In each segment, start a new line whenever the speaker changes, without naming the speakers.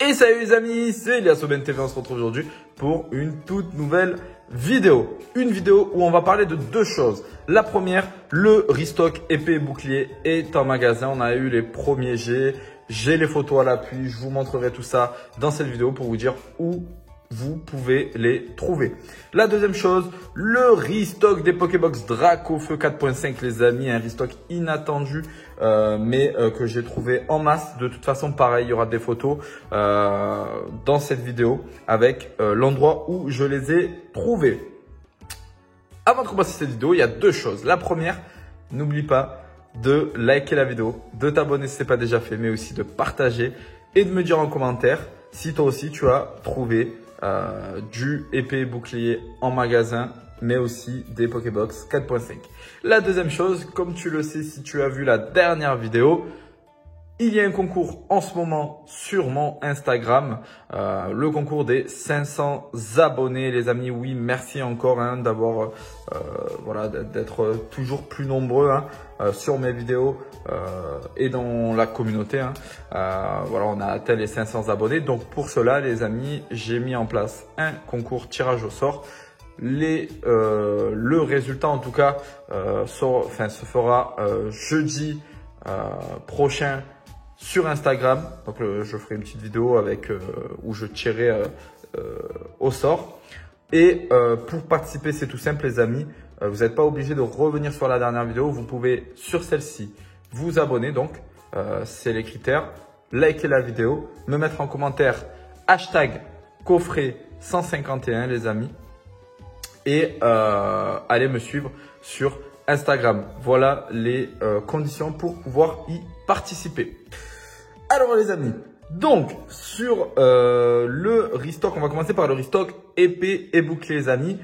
Et salut les amis, c'est Elias Aubin TV, on se retrouve aujourd'hui pour une toute nouvelle vidéo. Une vidéo où on va parler de deux choses. La première, le restock épée et bouclier est en magasin. On a eu les premiers jets, j'ai les photos à l'appui. Je vous montrerai tout ça dans cette vidéo pour vous dire où vous pouvez les trouver. La deuxième chose, le restock des Pokébox Dracofeu 4.5 les amis, un restock inattendu mais que j'ai trouvé en masse. De toute façon pareil, il y aura des photos dans cette vidéo avec l'endroit où je les ai trouvés. Avant de commencer cette vidéo, il y a deux choses. La première, n'oublie pas de liker la vidéo, de t'abonner si ce n'est pas déjà fait, mais aussi de partager et de me dire en commentaire si toi aussi tu as trouvé du épée et bouclier en magasin, mais aussi des Pokébox 4.5. La deuxième chose, comme tu le sais si tu as vu la dernière vidéo, il y a un concours en ce moment sur mon Instagram, le concours des 500 abonnés les amis. Oui, merci encore d'avoir voilà, d'être toujours plus nombreux sur mes vidéos et dans la communauté. Voilà, on a atteint les 500 abonnés. Donc pour cela les amis, j'ai mis en place un concours tirage au sort. Le résultat en tout cas se fera jeudi prochain sur Instagram. Donc je ferai une petite vidéo avec où je tirerai au sort. Et pour participer, c'est tout simple les amis. Vous n'êtes pas obligé de revenir sur la dernière vidéo. Vous pouvez sur celle-ci vous abonner. Donc c'est les critères. Liker la vidéo, me mettre en commentaire hashtag coffret 151 les amis. Et allez me suivre sur Instagram. Voilà les conditions pour pouvoir y participer. Alors les amis, donc sur le restock, on va commencer par le restock épée et bouclier les amis.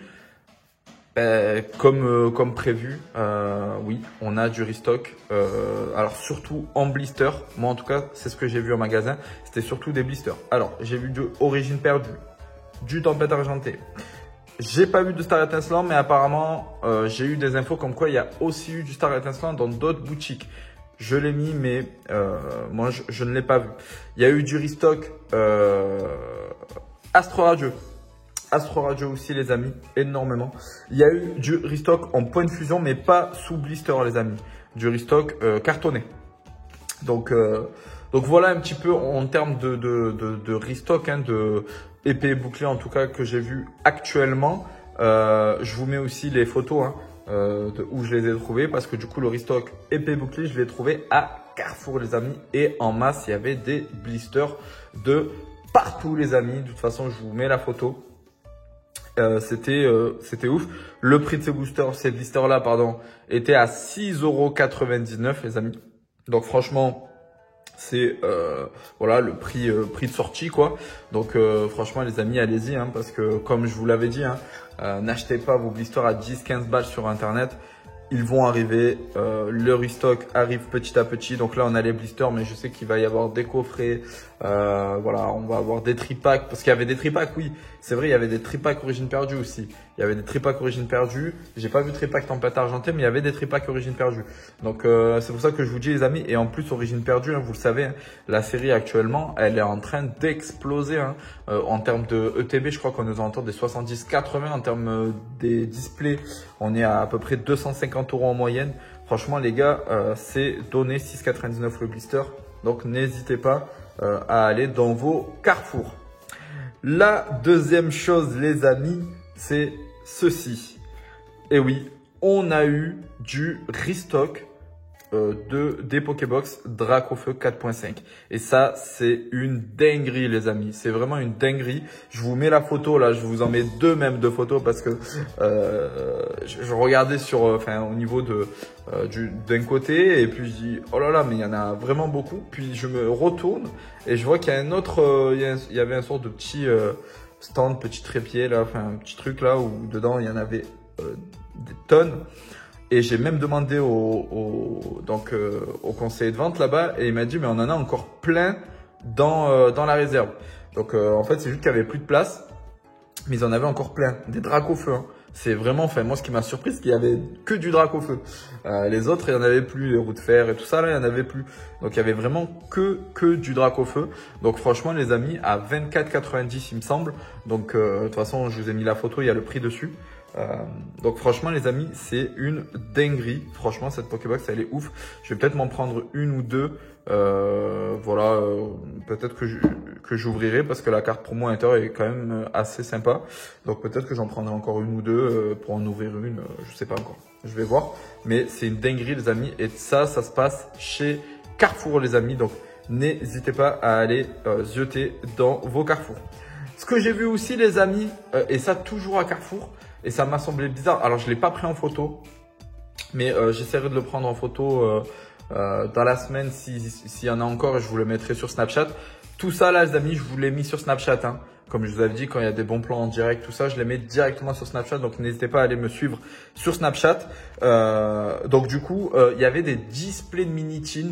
Comme prévu, oui, on a du restock. Alors surtout en blister. Moi en tout cas, c'est ce que j'ai vu en magasin. C'était surtout des blisters. Alors j'ai vu de Origine Perdue, du Tempête Argentée. J'ai pas vu de Star Étincelant, mais apparemment, j'ai eu des infos comme quoi il y a aussi eu du Star Étincelant dans d'autres boutiques. Je l'ai mis, mais moi, je ne l'ai pas vu. Il y a eu du restock Astro Radio. Astro Radio aussi, les amis, énormément. Il y a eu du restock en point de fusion, mais pas sous blister, les amis. Du restock cartonné. Donc voilà un petit peu en termes de restock, de épée et bouclier en tout cas que j'ai vu actuellement. Je vous mets aussi les photos de où je les ai trouvés parce que du coup le restock épée et bouclier je l'ai trouvé à Carrefour les amis et en masse il y avait des blisters de partout les amis. De toute façon je vous mets la photo. C'était ouf. Le prix de ces blisters là pardon était à 6,99 € les amis. Donc franchement c'est voilà le prix de sortie quoi. Donc franchement les amis allez-y parce que comme je vous l'avais dit n'achetez pas vos blisters à 10-15 balles sur internet. Ils vont arriver, le restock arrive petit à petit. Donc là on a les blisters mais je sais qu'il va y avoir des coffrets, voilà, on va avoir des tripacks parce qu'il y avait des tripacks, oui c'est vrai, il y avait des tripacks Origine Perdue aussi. Il y avait des tripacks Origine Perdue, j'ai pas vu tripack Tempête Argentée mais il y avait des tripacks Origine Perdue. Donc c'est pour ça que je vous dis les amis, et en plus Origine Perdue vous le savez, la série actuellement elle est en train d'exploser en termes de ETB. Je crois qu'on nous entend des 70-80 en termes des displays, on est à peu près 250 € en moyenne. Franchement les gars, c'est donné 6,99 le blister. Donc n'hésitez pas à aller dans vos carrefours. La deuxième chose les amis, c'est ceci. Et oui, on a eu du restock des Pokébox Dracofeu 4.5. Et ça, c'est une dinguerie les amis. C'est vraiment une dinguerie. Je vous mets la photo là, je vous en mets deux même de photos parce que je regardais sur, au niveau d'un côté et puis je dis oh là là mais il y en a vraiment beaucoup. Puis je me retourne et je vois qu'il y a un autre, il y avait un sorte de petit stand, petit trépied là, un petit truc là où dedans il y en avait des tonnes. Et j'ai même demandé au conseiller de vente là-bas et il m'a dit mais on en a encore plein dans la réserve. Donc en fait c'est juste qu'il n'y avait plus de place, mais ils en avaient encore plein. Des Dracofeu, C'est vraiment, enfin moi ce qui m'a surpris, c'est qu'il y avait que du drac au feu. Les autres, il y en avait plus, les roues de fer et tout ça là, il y en avait plus. Donc il y avait vraiment que du drac au feu. Donc franchement les amis, à 24,90 il me semble. Donc de toute façon je vous ai mis la photo, il y a le prix dessus. Donc franchement les amis, c'est une dinguerie. Franchement cette Pokébox elle est ouf. Je vais peut-être m'en prendre une ou deux. Voilà, peut-être que j'ouvrirai parce que la carte promo à l'intérieur est quand même assez sympa. Donc peut-être que j'en prendrai encore une ou deux pour en ouvrir une. Je sais pas encore. Je vais voir. Mais c'est une dinguerie les amis. Et ça se passe chez Carrefour les amis. Donc n'hésitez pas à aller zioter dans vos Carrefour. Ce que j'ai vu aussi les amis, et ça toujours à Carrefour, et ça m'a semblé bizarre. Alors je l'ai pas pris en photo, mais j'essaierai de le prendre en photo dans la semaine s'il y en a encore, et je vous le mettrai sur Snapchat. Tout ça là les amis, je vous l'ai mis sur Snapchat. Hein. Comme je vous avais dit, quand il y a des bons plans en direct, tout ça, je les mets directement sur Snapchat. Donc n'hésitez pas à aller me suivre sur Snapchat. Donc du coup, il y avait des displays de Minitin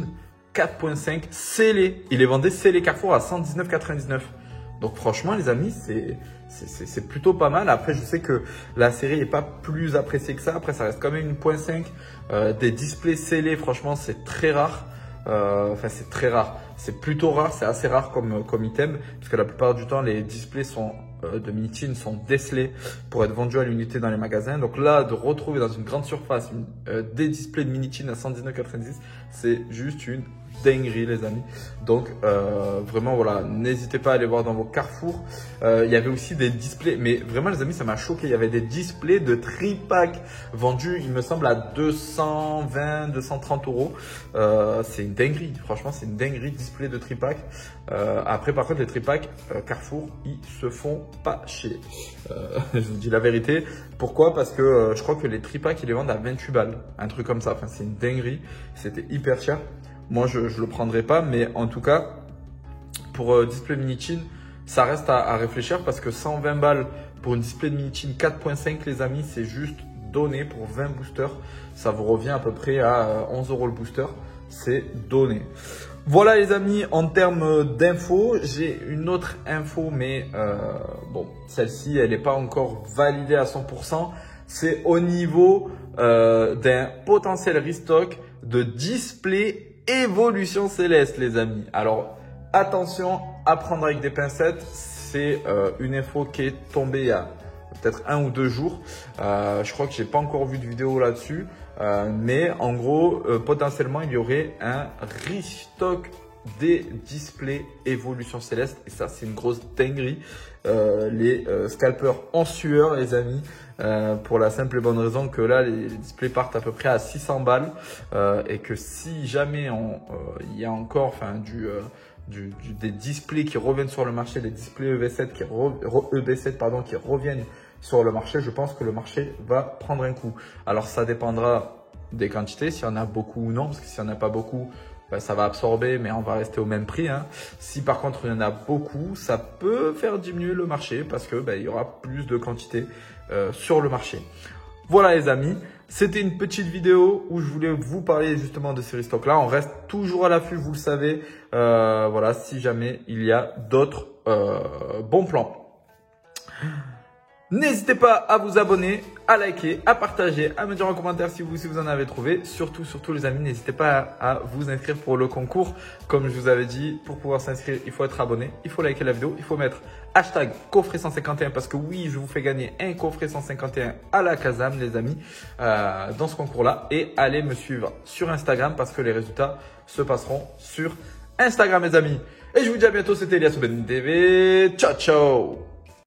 4.5 scellés. Ils les vendaient scellés Carrefour à 119,99. Donc franchement les amis, c'est plutôt pas mal. Après je sais que la série n'est pas plus appréciée que ça. Après ça reste quand même une 1.5. Des displays scellés, franchement c'est très rare. Enfin c'est très rare. C'est plutôt rare, c'est assez rare comme item. Parce que la plupart du temps les displays de Minitin sont décelés pour être vendus à l'unité dans les magasins. Donc là de retrouver dans une grande surface des displays de Minitin à 119,90, c'est juste une dinguerie les amis. Donc vraiment voilà, n'hésitez pas à aller voir dans vos Carrefour. Il y avait aussi des displays, mais vraiment les amis ça m'a choqué, il y avait des displays de tripack vendus il me semble à 220 230 euros. C'est une dinguerie, franchement c'est une dinguerie, display de tripack. Après par contre les tripacks Carrefour ils se font pas chier. Je vous dis la vérité. Pourquoi? Parce que je crois que les tripacks ils les vendent à 28 balles, un truc comme ça. Enfin c'est une dinguerie, c'était hyper cher. Moi, je le prendrai pas, mais en tout cas, pour display Minitin, ça reste à réfléchir parce que 120 balles pour une display de Minitin 4.5, les amis, c'est juste donné pour 20 boosters. Ça vous revient à peu près à 11 euros le booster. C'est donné. Voilà les amis, en termes d'infos, j'ai une autre info, mais bon, celle-ci, elle n'est pas encore validée à 100%. C'est au niveau d'un potentiel restock de display Évolution Céleste les amis. Alors attention à prendre avec des pincettes, c'est une info qui est tombée il y a peut-être 1 ou 2 jours. Je crois que j'ai pas encore vu de vidéo là-dessus, mais en gros potentiellement il y aurait un restock des displays Évolution Céleste et ça c'est une grosse dinguerie. Les scalpers en sueur les amis, pour la simple et bonne raison que là les displays partent à peu près à 600 balles et que si jamais il y a encore des displays qui reviennent sur le marché, des displays EV7 qui reviennent sur le marché, je pense que le marché va prendre un coup. Alors ça dépendra des quantités, s'il y en a beaucoup ou non, parce que s'il n'y en a pas beaucoup, ça va absorber, mais on va rester au même prix. Hein. Si par contre il y en a beaucoup, ça peut faire diminuer le marché parce que il y aura plus de quantité sur le marché. Voilà les amis, c'était une petite vidéo où je voulais vous parler justement de ces restocks là. On reste toujours à l'affût, vous le savez. Voilà, si jamais il y a d'autres bons plans. N'hésitez pas à vous abonner, à liker, à partager, à me dire en commentaire si vous en avez trouvé. Surtout les amis, n'hésitez pas à vous inscrire pour le concours. Comme je vous avais dit, pour pouvoir s'inscrire, il faut être abonné, il faut liker la vidéo, il faut mettre hashtag coffret 151 parce que oui, je vous fais gagner un coffret 151 à la Kazam les amis dans ce concours-là. Et allez me suivre sur Instagram parce que les résultats se passeront sur Instagram les amis. Et je vous dis à bientôt, c'était Elias Ben TV. Ciao, ciao!